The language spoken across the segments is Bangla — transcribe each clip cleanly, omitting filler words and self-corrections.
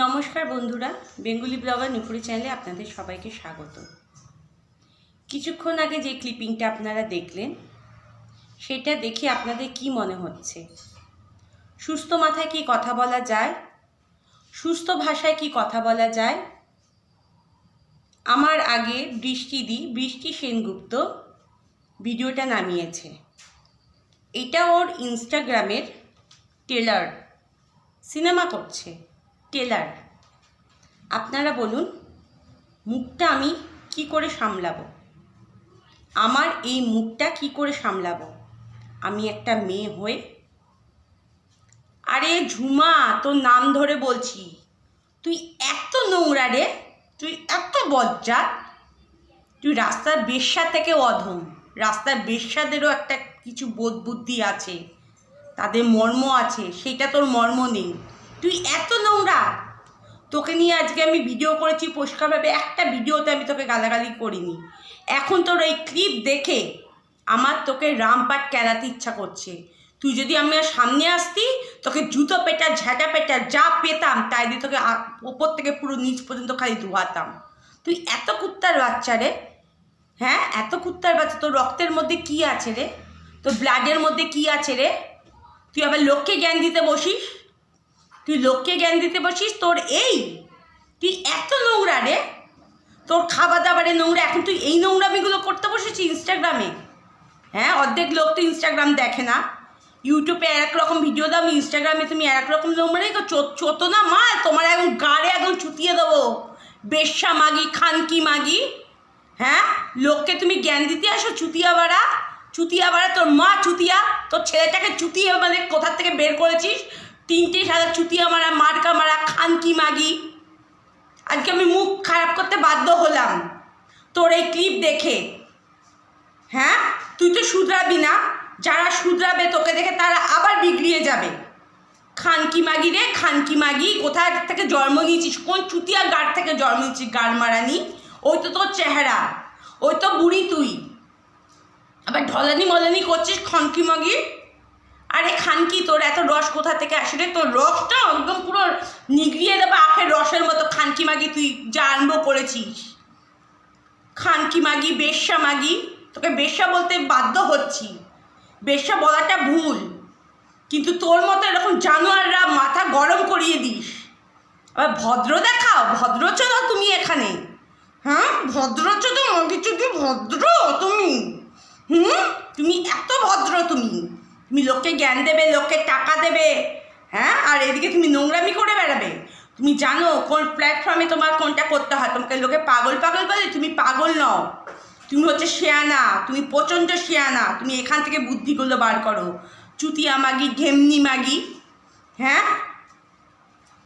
নমস্কার বন্ধুরা, বেঙ্গলি ব্লগার নুপুরি চ্যানেলে আপনাদের সবাইকে স্বাগত। কিছুক্ষণ আগে যে ক্লিপিংটা আপনারা দেখলেন সেটা দেখে আপনাদের কি মনে হচ্ছে? সুস্থ মাথায় কি কথা বলা যায়? সুস্থ ভাষায় কি কথা বলা যায়? আমার আগে বৃষ্টি সেনগুপ্ত ভিডিওটা নামিয়েছে। এটা ওর ইনস্টাগ্রামের ট্রেলার, সিনেমা করছে ট্রেলার। আপনারা বলুন, মুখটা আমি কি করে সামলাবো? আমার এই মুখটা কি করে সামলাবো আমি একটা মেয়ে হয়ে? আরে ঝুমা, তোর নাম ধরে বলছি, তুই এত নোংরা রে, তুই এত বজ্জাত, তুই রাস্তার বেশ্যা থেকে অধম। রাস্তার বেশ্যাদেরও একটা কিছু বোধ বুদ্ধি আছে, তাদের মর্ম আছে, সেটা তোর মর্ম নেই। তুই এত নোংরা। তোকে নিয়ে আজকে আমি ভিডিও করেছি পরিষ্কারভাবে, একটা ভিডিওতে আমি তোকে গালাগালি করিনি। এখন তোর এই ক্লিপ দেখে আমার তোকে রামপাট কেলাতে ইচ্ছা করছে। তুই যদি আমার সামনে আসতি, তোকে জুতো পেটা ঝাঁটা পেটা যা পেতাম তাই দিয়ে তোকে ওপর থেকে পুরো নিচ পর্যন্ত খালি ধোয়াতাম। তুই এত কুত্তার বাচ্চা রে, হ্যাঁ এত কুত্তার বাচ্চা। তোর রক্তের মধ্যে কি আছে রে? তোর ব্লাডের মধ্যে কি আছে রে? তুই আবার লোককে জ্ঞান দিতে বসিস, তোর তুই এত নোংরা রে, তোর খাবার দাবারে নোংরা। এখন তুই এই নোংরামিগুলো করতে বসেছিস ইনস্টাগ্রামে। হ্যাঁ, অর্ধেক লোক তো ইনস্টাগ্রাম দেখে না। ইউটিউবে এক রকম ভিডিও দাও, ইনস্টাগ্রামে তুমি এক রকম নোংরাই চোতো না মা। তোমার এখন গাড়ে একদম চুতিয়ে দেবো, বেশ্যা মাগি, খানকি মাগি। হ্যাঁ, লোককে তুমি জ্ঞান দিতে আসো? চুতিয়া বাড়া। তোর মা চুতিয়া, তোর ছেলেটাকে চুতিয়ে মানে কোথার থেকে বের করেছিস? 3টে সাদা চুতিয়া মারা, মার্কা মারা, খানকি মাগি। আজকে আমি মুখ খারাপ করতে বাধ্য হলাম তোর এই ক্লিপ দেখে। হ্যাঁ, তুই তো শুধরাবি না। যারা শুধরাবে তোকে দেখে তারা আবার বিগড়িয়ে যাবে। খানকি মাগি রে, খানকি মাগি। কোথায় থেকে জন্ম নিয়েছিস? কোন চুতিয়া গাড় থেকে জন্ম নিয়েছিস? গাড় মারানি। ওই তো তোর চেহারা, ওই তো বুড়ি তুই। আবার ঢলানি মলানি করছিস খানকি মাগি। আরে খানকি, তোর এত রস কোথা থেকে আসে রে? তোর রসটা একদম পুরো নিগড়িয়ে দেবে আখের রসের মতো। খানকি মাগি তুই যা আরম্ভ করেছিস। খানকি মাগি, বেশ্যা মাগি। তোকে বেশ্যা বলতে বাধ্য হচ্ছি, বেশ্যা বলাটা ভুল, কিন্তু তোর মতো এরকম জানোয়াররা মাথা গরম করিয়ে দিস। আবার ভদ্র দেখাও, ভদ্রচোদা তুমি এখানে। হ্যাঁ, ভদ্রচোদা মগিচুদি ভদ্র তুমি। তুমি এত ভদ্র, তুমি লোককে জ্ঞান দেবে, লোককে টাকা দেবে। হ্যাঁ, আর এদিকে তুমি নোংরামি করে বেড়াবে। তুমি জানো কোন প্ল্যাটফর্মে তোমার কোনটা করতে হয়। তোমাকে লোকে পাগল বলে, তুমি পাগল নও। তুমি হচ্ছে শেয়ানা, তুমি প্রচণ্ড শেয়ানা। তুমি এখান থেকে বুদ্ধিগুলো বার করো। চুতিয়া মাগি, ঘেমনি মাগি। হ্যাঁ,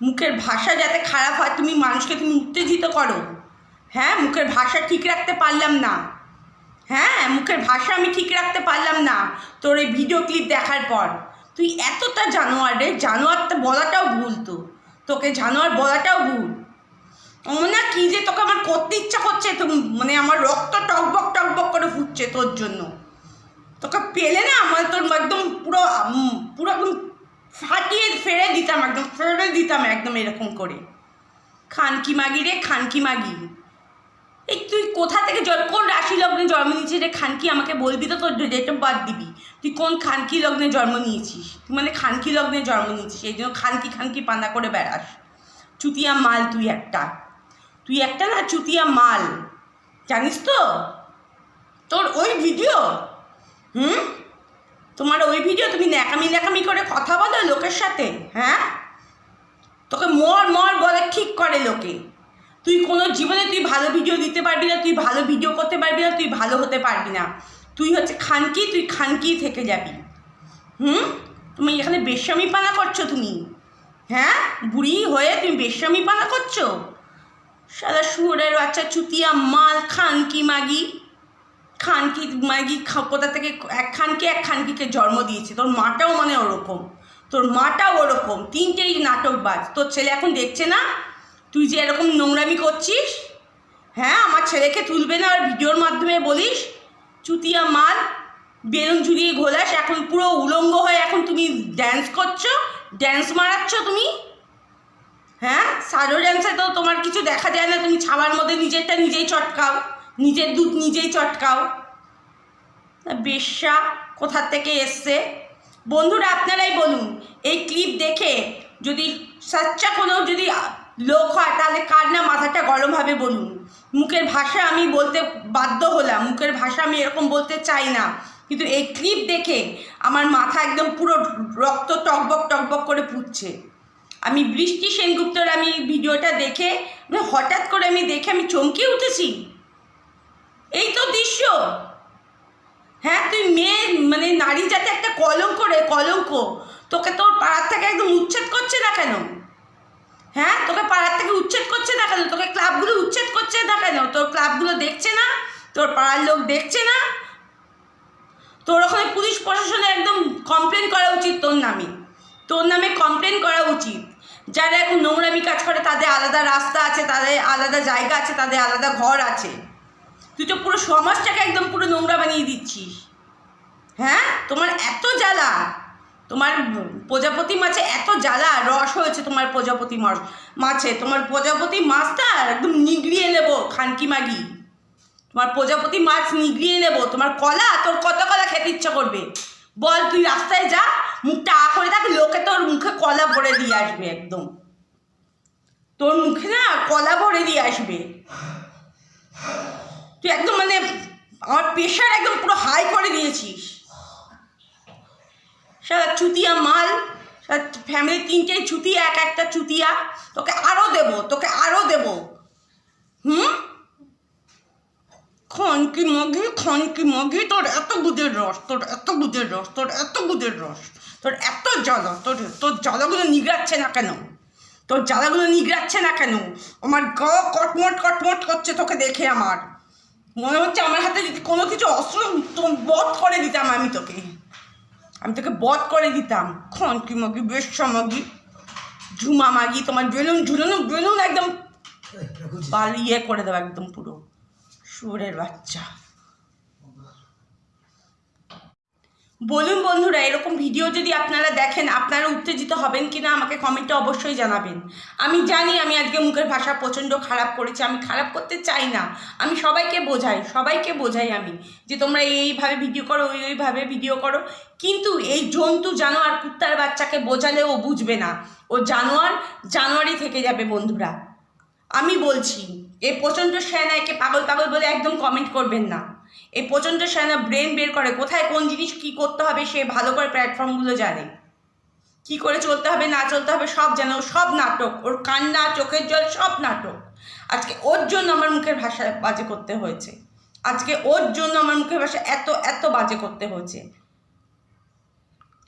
মুখের ভাষা যাতে খারাপ হয়, তুমি মানুষকে তুমি উত্তেজিত করো। হ্যাঁ, মুখের ভাষা ঠিক রাখতে পারলাম না। হ্যাঁ, মুখের ভাষা আমি ঠিক রাখতে পারলাম না তোর এই ভিডিও ক্লিপ দেখার পর। তুই এতটা জানোয়ার রে, জানোয়ারটা বলাটাও ভুল। তোকে জানোয়ার বলাটাও ভুল। না কি যে তোকে আমার করতে ইচ্ছা করছে, তো মানে আমার রক্ত টকবক করে ফুটছে তোর জন্য। তোকে পেলে না আমার তোর একদম পুরো একদম ফাটিয়ে ফেলে দিতাম একদম এরকম করে। খানকি মাগি রে, খানকি মাগি। এই তুই কোথা থেকে কোন রাশি লগ্নে জন্ম নিয়েছিস রে খানকি? আমাকে বলবি তো, তোর ডেট অফ বার্থ দিবি। তুই কোন খানকি লগ্নে জন্ম নিয়েছিস? তুই মানে খানকি লগ্নে জন্ম নিয়েছিস, এই জন্য খানকি পানা করে বেড়াস। চুতিয়া মাল তুই একটা না, চুতিয়া মাল, জানিস তো? তোর ওই ভিডিও, তোমার ওই ভিডিও, তুমি ন্যাকামি করে কথা বলো লোকের সাথে। হ্যাঁ, তোকে মর বলে ঠিক করে লোকে। তুই কোনো জীবনে তুই ভালো ভিডিও দিতে পারবি না, তুই ভালো ভিডিও করতে পারবি না, তুই ভালো হতে পারবি না। তুই হচ্ছে খানকি, তুই খানকি থেকে যাবি। তুমি এখানে বেশ্যামি পানা করছো তুমি। হ্যাঁ, বুড়ি হয়ে তুমি বেশ্যামি পানা করছো। সাদা শুয়োরের বাচ্চা, চুতিয়া মাল, খানকি মাগি। কোথা থেকে এক খানকিকে জন্ম দিয়েছে। তোর মাটাও মানে ওরকম, 3টেই নাটকবাজ। তোর ছেলে এখন দেখছে না তুই যে এরকম নোংরামি করছিস। হ্যাঁ, আমার ছেলেকে তুলবে না আর ভিডিওর মাধ্যমে বলিস চুতিয়া মাল, বেলুন ঝুলিয়ে ঘোলাস। এখন পুরো উলঙ্গ হয়ে এখন তুমি ড্যান্স করছো, ড্যান্স মারাচ্ছ তুমি। হ্যাঁ, সারো ড্যান্সে তো তোমার কিছু দেখা যায় না, তুমি ছাওয়ার মধ্যে নিজেরটা নিজেই চটকাও, নিজের দুধ নিজেই চটকাও। বেশ্যা কোথার থেকে এসছে? বন্ধুরা আপনারাই বলুন, এই ক্লিপ দেখে যদি সাচ্চা কোনো যদি লোক হয় তাহলে কার না মাথাটা গরম হবে বলুন। মুখের ভাষা আমি বলতে বাধ্য হলাম, মুখের ভাষা আমি এরকম বলতে চাই না, কিন্তু এই ক্লিপ দেখে আমার মাথা একদম পুরো রক্ত টকবক টকবক করে ফুটছে। আমি বৃষ্টি সেনগুপ্তর আমি ভিডিওটা দেখে হঠাৎ করে আমি দেখে আমি চমকে উঠেছি। এই তো দৃশ্য। হ্যাঁ, তুই মেয়ে মানে নারী জাতি একটা কলঙ্ক রে, কলঙ্ক। তোকে তোর পাড়ার থেকে একদম উচ্ছেদ করছে না কেন? হ্যাঁ, তোকে পাড়ার থেকে উচ্ছেদ করছে না কেন? তোকে ক্লাবগুলো উচ্ছেদ করছে না কেন? তোর ক্লাবগুলো দেখছে না? তোর পাড়ার লোক দেখছে না? তোর ওখানে পুলিশ প্রশাসনে একদম কমপ্লেন করা উচিত তোর নামে, তোর নামে কমপ্লেন করা উচিত। যারা এখন নোংরামি কাজ করে তাদের আলাদা রাস্তা আছে, তাদের আলাদা জায়গা আছে, তাদের আলাদা ঘর আছে। তুই তো পুরো সমাজটাকে একদম পুরো নোংরা বানিয়ে দিচ্ছিস। হ্যাঁ, তোমার এত জ্বালা, তোমার প্রজাপতি মাছে এত জ্বালা, রস হয়েছে তোমার প্রজাপতি মাছে। তোমার প্রজাপতি মাছটা একদম নিগড়িয়ে নেবো খানকি মাগি, তোমার প্রজাপতি মাছ নিগড়িয়ে নেবো। তোমার কলা, তোর কত কলা খেতে ইচ্ছা করবে বল? তুই রাস্তায় যা, মুখটা আ করে থাক, লোকে তোর মুখে কলা ভরে দিয়ে আসবে, একদম তোর মুখে না কলা ভরে দিয়ে আসবে। তুই একদম মানে আমার প্রেশার একদম পুরো হাই করে দিয়েছিস। সারা চুতিয়া মাল, ফ্যামিলি তিনটেই চুতিয়া, এক একটা চুতিয়া। তোকে আরও দেবো, তোকে আরও দেবো। খনকি মগি, তোর এত গুদের রস, তোর এত গুদের রস, তোর এত গুদের রস, তোর এত জ্বালা, তোর জ্বালাগুলো নিগড়াচ্ছে না কেন? তোর জ্বালাগুলো নিগড়াচ্ছে না কেন? আমার গা কটমট কটমট করছে তোকে দেখে। আমার মনে হচ্ছে আমার হাতে যদি কোনো কিছু অস্ত্র বধ করে দিতাম, আমি তোকে বধ করে দিতাম। খনকি মগি, বেশ্যা মগি, ঝুমা মাগি, তোমার বেলুন একদম ইয়ে করে দেবো একদম পুরো শুয়োরের বাচ্চা। বলুন বন্ধুরা, এরকম ভিডিও যদি আপনারা দেখেন আপনারা উত্তেজিত হবেন কি না আমাকে কমেন্টে অবশ্যই জানাবেন। আমি জানি আমি আজকে মুখের ভাষা প্রচণ্ড খারাপ করেছি, আমি খারাপ করতে চাই না। আমি সবাইকে বোঝাই আমি যে তোমরা এইভাবে ভিডিও করো, ওইভাবে ভিডিও করো, কিন্তু এই জন্তু জানোয়ার কুত্তার বাচ্চাকে বোঝালে ও বুঝবে না। ও জানোয়ারই থেকে যাবে বন্ধুরা। আমি বলছি, এই প্রচণ্ড শ্যানা, একে পাগল বলে একদম কমেন্ট করবেন না। এই প্রচণ্ড শ্যানা ব্রেন বের করে, কোথায় কোন জিনিস কী করতে হবে সে ভালো করে প্ল্যাটফর্মগুলো জানে, কি করে চলতে হবে না চলতে হবে সব জানে। ও সব নাটক, ওর কান্না চোখের জল সব নাটক। আজকে ওর জন্য আমার মুখের ভাষা বাজে করতে হয়েছে, আজকে ওর জন্য আমার মুখের ভাষা এত বাজে করতে হয়েছে।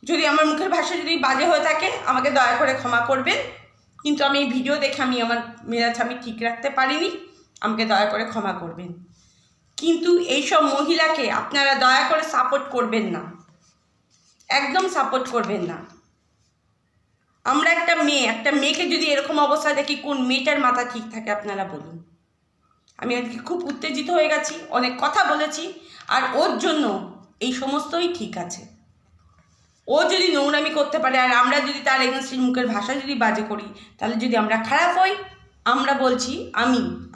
যদি আমার মুখের ভাষা যদি বাজে হয়ে থাকে আমাকে দয়া করে ক্ষমা করবেন, কিন্তু আমি এই ভিডিও দেখে আমি আমার মেজাজ আমি ঠিক রাখতে পারিনি, আমাকে দয়া করে ক্ষমা করবেন। কিন্তু এইসব মহিলাকে আপনারা দয়া করে সাপোর্ট করবেন না, একদম সাপোর্ট করবেন না। আমরা একটা মেয়েকে যদি এরকম অবস্থা দেখি, কোন মেয়েটার মাথা ঠিক থাকে আপনারা বলুন? আমি আজকে খুব উত্তেজিত হয়ে গেছি, অনেক কথা বলেছি, আর ওর জন্য এই সমস্তই ঠিক আছে। ও যদি নোংরামি করতে পারে আর আমরা যদি তার এগেনস্টে মুখের ভাষা যদি বাজে করি, তাহলে যদি আমরা খারাপ হই, আমরা বলছি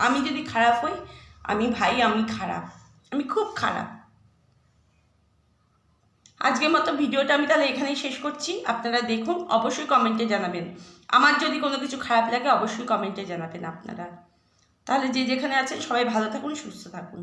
আমি যদি খারাপ হই, আমি খারাপ, আমি খুব খারাপ। আজকের মতো ভিডিওটা আমি তাহলে এখানেই শেষ করছি। আপনারা দেখুন, অবশ্যই কমেন্টে জানাবেন। আমার যদি কোনো কিছু খারাপ লাগে অবশ্যই কমেন্টে জানাবেন আপনারা। তাহলে যে যেখানে আছেন সবাই ভালো থাকুন, সুস্থ থাকুন।